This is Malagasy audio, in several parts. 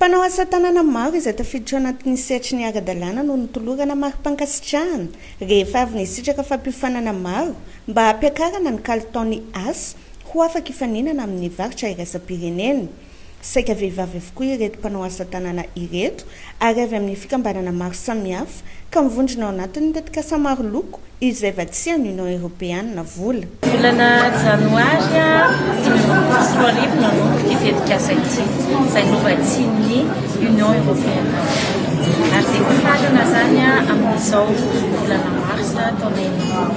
Mpanao asa tanana maro izay tafiditra anatin'ny sehatry ny ara-dalàna no nitolorana mari-pankasitrahana rehefa avy nisitraka fampiofanana maro mba hampiakarana ny kalitaon'ny asa ho afaka ifaninana amin'ny varotra iraisam-pirenena. Saika vehivavy avokoa ireto mpanao asa tanana ireto ary avy amin'ny fikambanana maro samihafa ka mivondrona ao anatin'ny tetikasa maro loko izay vatsian'ny Union Européenne vola. Volana Janoary 2024 nanomboka tetikasa ity izay novatsian'ny Union Européenne. Ary dia mifalana zany amin'izao volana marsa taona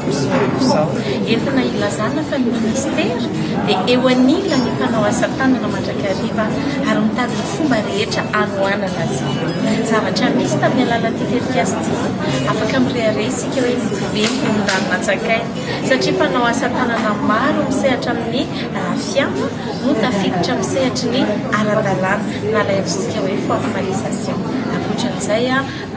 2022 entina ilazana fa ny ministera dia eo anilan'ny mpanao asa tanana mandrakariva ary mitady ny fomba rehetra anohanana azy ireo. Zavatra misy tamin'ny alalan'ity tetikasa ity afaka mireare isika hoe miventy ny ranomantsakaina satria mpanao asa tanana maro misehatra amin'ny rafiana no tafiditra misehatra ny ara-dalàna na laintsika hoe formalisation. Ankoatran'izay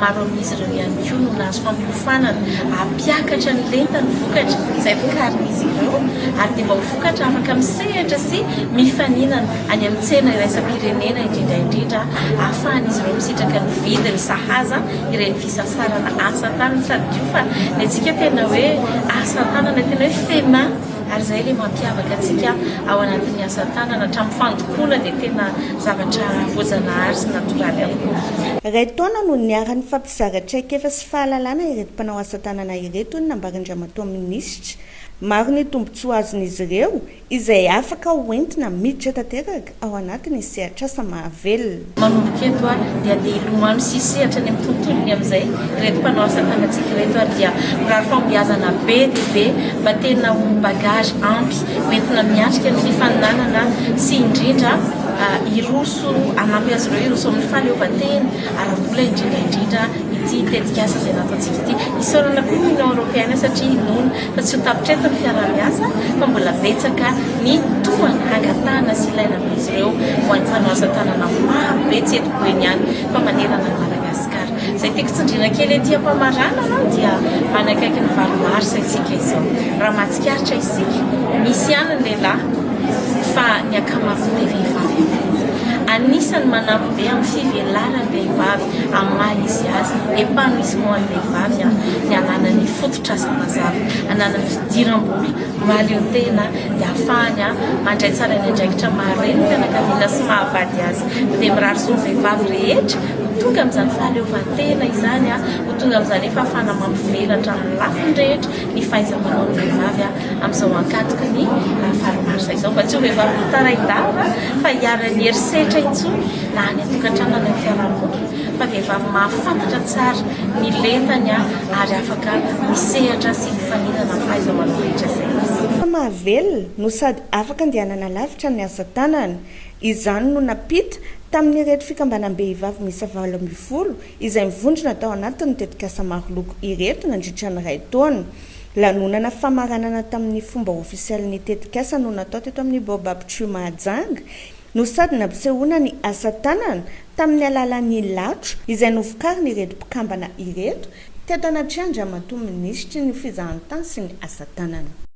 maro amin'izy ireo ihany koa no nahazo fampiofanana hampiakatra ny lenta ny vokatra izay vokarin'izy ireo ary dia mba ho vokatra afaka misehatra sy mifaninana any amin'ny tsena iraisam-pirenena indrindra ahafahan'izy ireo misitraka ny vidiny sahaza ireny fisasarana asa tanana sady koa fa ny antsika tena hoe asa tanana tena hoe fema ary izay ilay mampiavaka antsika ao anatin'ny asa tanana hatramin'ny fandokoana dia tena zavatra voajanahary sy natoraly avokoa. Ray taona no niarany fampizara-traikefa sy fahalalana ireto mpanao asa tanana ireto ny nambarin-dramatoa minisitra. Maro ny tombontsoa azon'izy ireo izay afaka hoentina miditra tanteraka ao anatin'ny sehatr'asa mahavelona. Manomboka eto dia andeha ilomano sy sehatra ny amin'ny tontolony amin'izay ireto mpanao asa tanantsika ireto ary dia mirary fambiazana be dia be mba tena ho bagage ampy hoentina miatrika ny fifaninanana sy indrindra iroso anampy azy ireo iroso amin'ny fahaleovantena ara-bola indrindra ity tetikasa izay nataontsika ity. Isaorana koa ny Union Européenne satria nono fa tsy ho tapitreto ny fiarah-miasa fa mbola betsaka ny tohana hangatahana sy ilaina amin'izy ireo ho an'ny mpanao asa tanana maro be tsy eto boeny ihany fa manerana ny Madagasikara. Izay tiako tsindriana kely ety ampamarana dia manakaiky ny valo marsa isika izao. Raha mahatsikaritra isika misy ihany ny lehilahy fa ny ankamaroany vehivavy anisany manampy be amin'ny fivelaran'ny vehivavy amin'ny maha izy azy épanouissement ny vehivavy ny ananany fototr'asa mazava ananany fidiram-bola mahaleo-tena dia ahafahany mandray tsara ny andraikitra mahareny ny fianakaviana sy mahavady azy dia mirary so ny vehivavy rehetra tonga amin'izany fahaleovantena izany ho tonga amin'izany efa ahafahana mampivelatra amin'ny lafiny rehetra ny fahaiza-manao ny vehivavy amin'izao ankatoka ny farimarsa izao mba tsy ho vehivavy mitaraidava fa hiarany herisetra intsony na any atokantrano ny fiarahamonina fa vehivavy mahafantatra tsara ny lentany ary afaka misehatra sy mifaninana amin'ny fahaiza-manao rehetra izay izy. Mahavelona no sady afaka andehanana lavitra ny asa tanana. Izany no napita tamin'ny ireto fikambanam-behivavy miisa 20 izay mivondrona tao anatin'ny tetikasa maro loko ireto nandritra ny ray taona. Lanonana famaranana tamin'ny fomba ofisialin'ny tetikasa no natao teto amin'ny Baobab Mahajanga no sady nampisehoana ny asa tanana tamin'ny alalan'ny latro izay novokariny ireto mpikambana ireto teto anaty andramatoa minisitry ny fizahantany sy ny asa tanana.